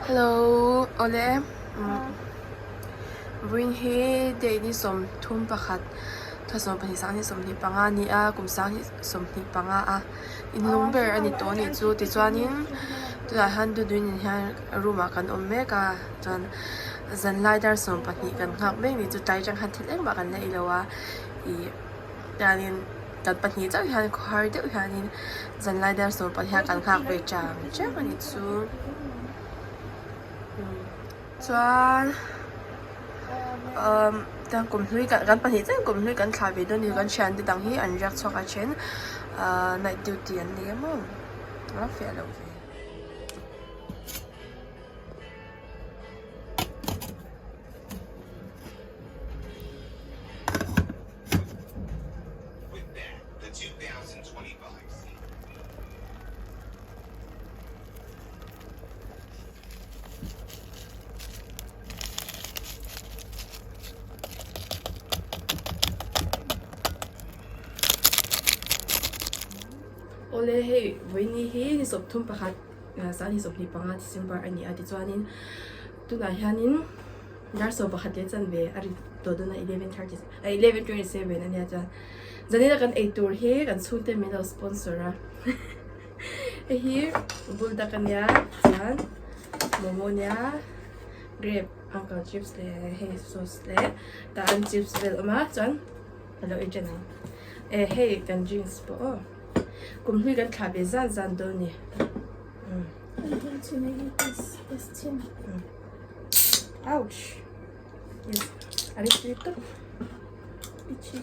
Hello, ole. Buin he day ni som thum pakhat. Tha som pani sang ni som ni panga ni a kum sang ni som ni panga a. In lumber ani to ni chu ti chuanin tu a han du duin hian ruma kan om me ka chuan zan lai dar som pani kan ngak me ni chu tai jang han thil em ba kan nei lowa I yanin kan pani chang hian khar deuh hianin zan lai dar som pani kan ngak ve chang chang ani chu chuan tang kum hlui kan pani chang kum hlui kan thla ve do ni kan chan ti dang hi an rak chok a chen night duty an ni mo ra fe lo ve With that, the 2025 season. ole hei voini hi ni sop thum pakhat sa ni sop ni panga December ani ati chuanin tuna hianin dar so pakhat le chan ve ari to do na 11:30 11:27 ani acha zanila kan ei tur hi kan chunte mi lo sponsor a hi bulda kan ya chan momo nya grape uncle chips le hey sauce le tan chips le ma chan hello agent hey kan drinks po kum hui kan thla be zan do ni I'm going to make it this tin. ouch yes ari strito Itchy.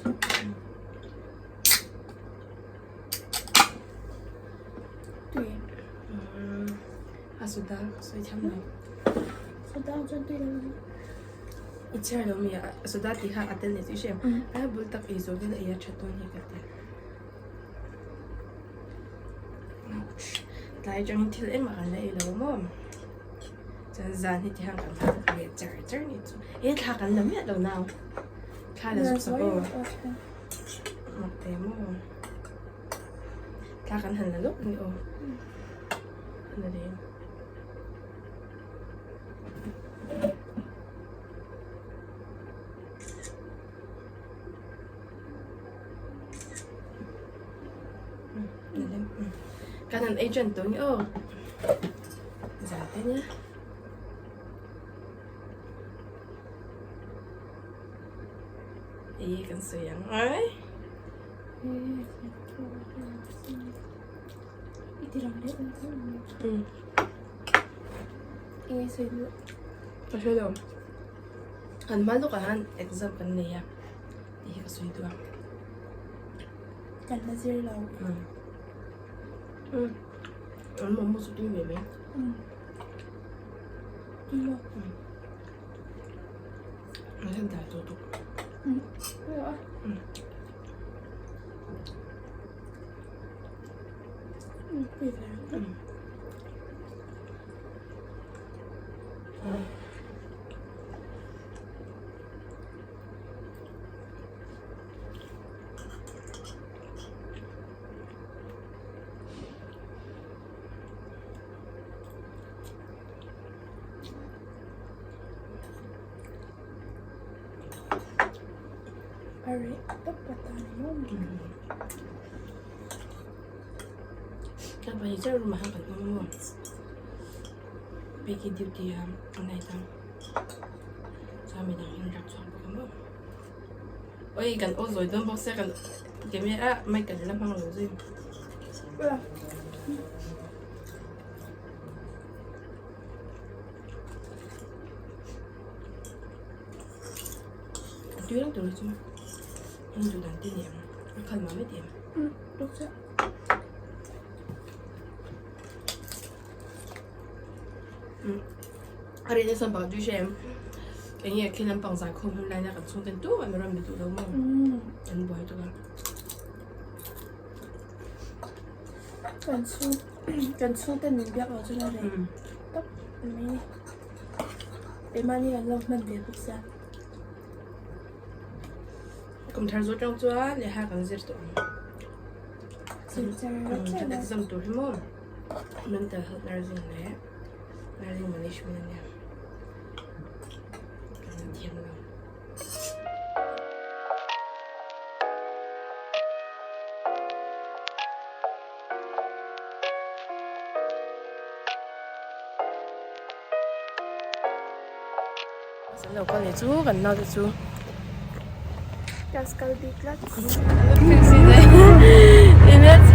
Three. asuda so I tham mai So down to three. ichar lo mi asuda ti ha atel ne shem a bul tak izo vel ya chato ni kate ouch dai jang til em ma kan le lo mo chan zan hi ti hang kan ha le char ni chu e thla kan lo mi lo now thla le That's so why bo you okay. te mo thla kan han lo ni o na de kanan agent to ni oh zate niya iya kan sayang ay 이들랑 내 이에서 이거 masyado kan malo ka han exam kan niya iya ka suy doon 달라지려고. ano mo mo suti meme 이거. masyado dato to 뭐야? 이거. Alright, 똑같다. kan pa isa rumah kan mo peki duty anay tang sa amin ang hinrap sa ako mo oy kan ozoy doon po sa kan kami may kan lamang lozoy 뭐야? ito lang tuloy siya hindi dante niya akal mami diya 응, 녹차. hari ini sampai du shem kayaknya kilan pang sa ko mun lai na kan sung ten tu an ram bitu daw mo an boy to kan 간수 때 능력 어쩌라래. 딱 언니. 애만이 연락만 돼 복사. kum thar zo tang chua le ha kan zir to 진짜 exam to himo mental health nursing le learning management niya. Ganyan lang. Hello, con này chú gần nào rồi chú? Das skal bli glatt. Im Netz.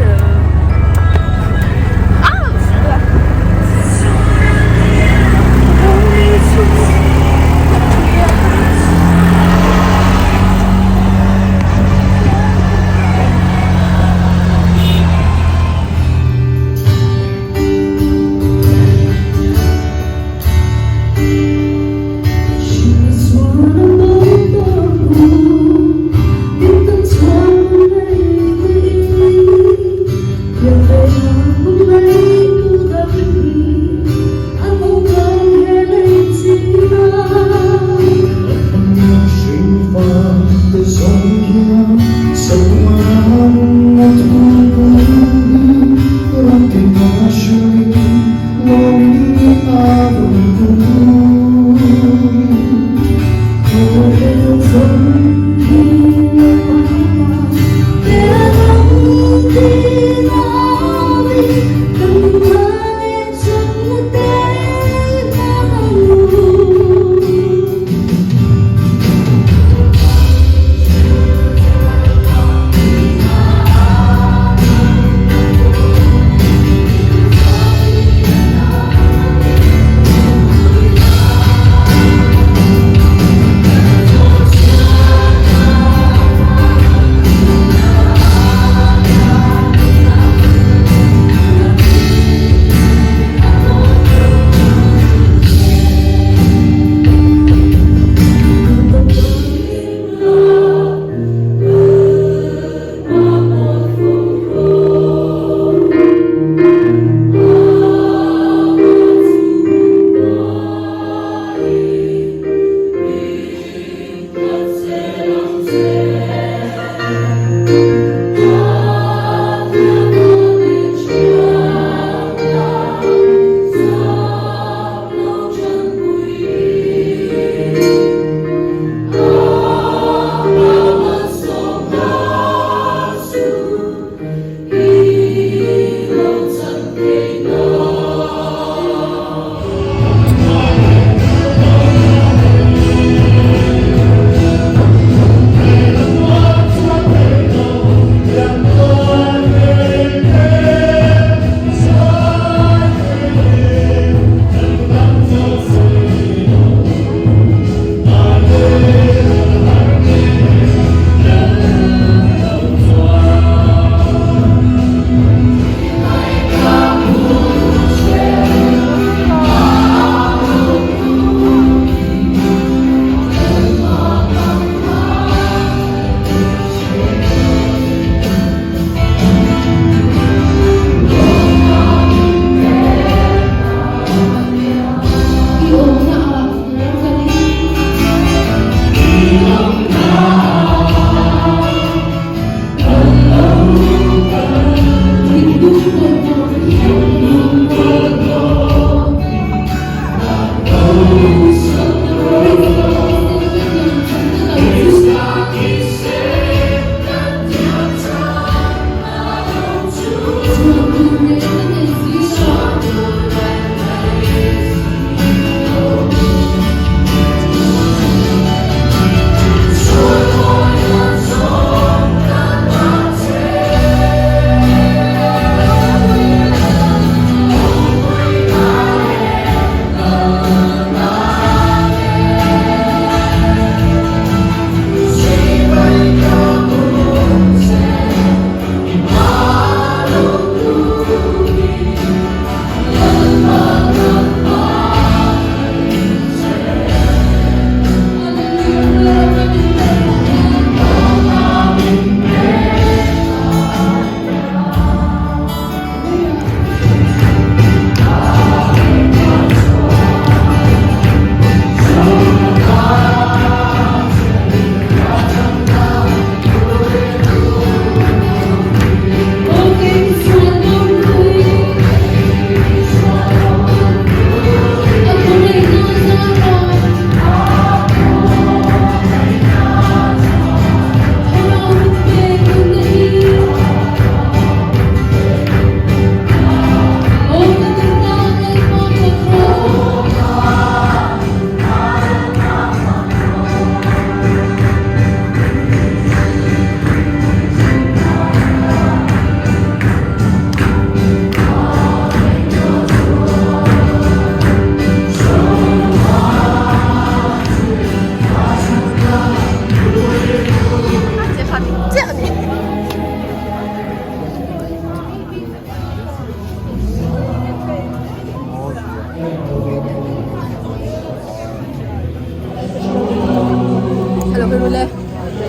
Berulah.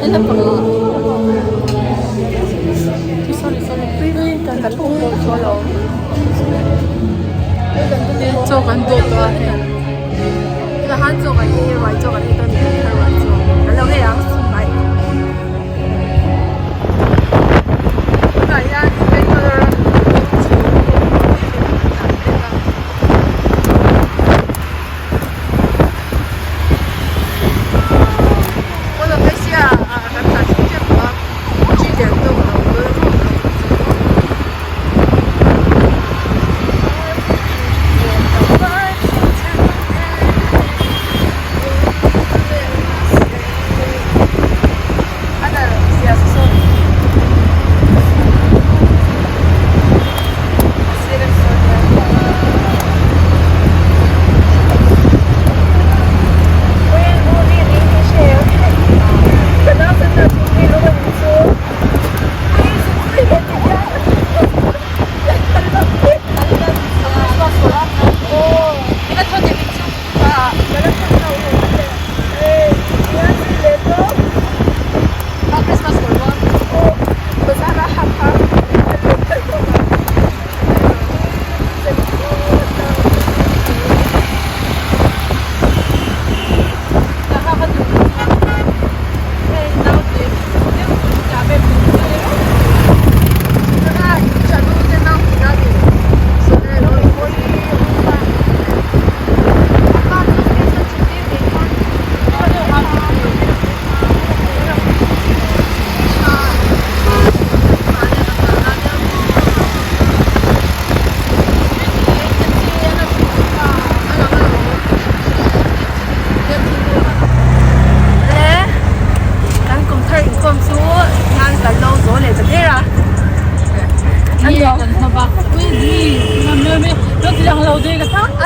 Enak banget. Sorry. Kan kan pun kalau. Cho kan do to a he. La han cho kan ye wai cho kan he kan ni kan wai cho. Kan lo he yang bai. Ka ya ni pe ko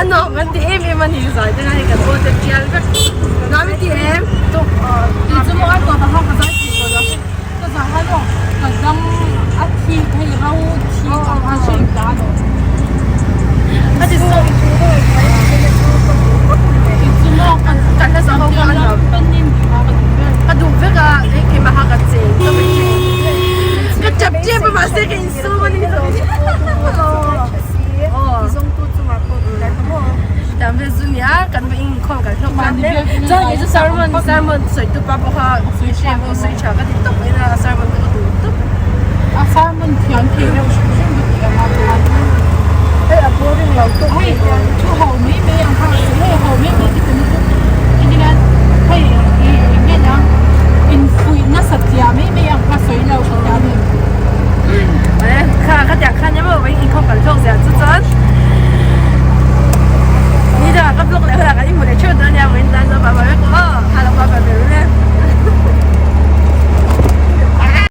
ano, nanti em man hi zai de ngai ka bo te tial ka na mi ti em to ti chu mo ai ko ba ha ka zai ti ko da ka za ha no ka dang a thi hai rau thi ka ha shi da no a ti so ti chu mo ka na sa ho ka na pen nin ka du ve ka e ke ma ha ka che ka be che ka chap che ba ma se ke in so ma ni so但是是你啊，根本你看个上班的，这也是salmon水都把不好，水全部水炒个的都没那 salmon 那个都。啊，salmon 甜甜的，是不是不甜啊？哎呀，玻璃老多。哎，就後尾俾人拍，因為後尾俾啲咁多，呢啲咧係咩樣？變灰那實際尾俾人拍水流咁樣。哎，看有冇俾你看個肉先，真真。